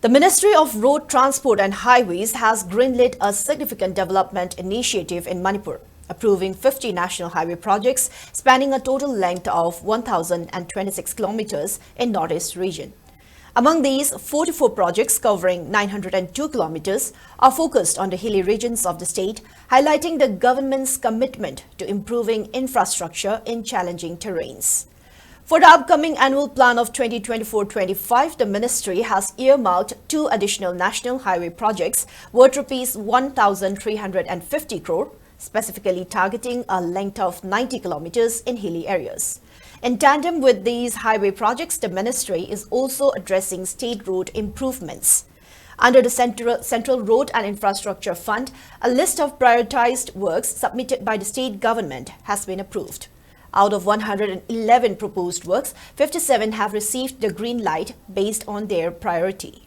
The Ministry of Road Transport and Highways has greenlit a significant development initiative in Manipur, approving 50 national highway projects spanning a total length of 1,026 kilometers in Northeast region. Among these, 44 projects covering 902 kilometers are focused on the hilly regions of the state, highlighting the government's commitment to improving infrastructure in challenging terrains. For the upcoming annual plan of 2024-25, the ministry has earmarked 2 additional national highway projects worth rupees 1,350 crore, specifically targeting a length of 90 kilometers in hilly areas. In tandem with these highway projects, the ministry is also addressing state road improvements. Under the Central Road and Infrastructure Fund, a list of prioritized works submitted by the state government has been approved. Out of 111 proposed works, 57 have received the green light based on their priority.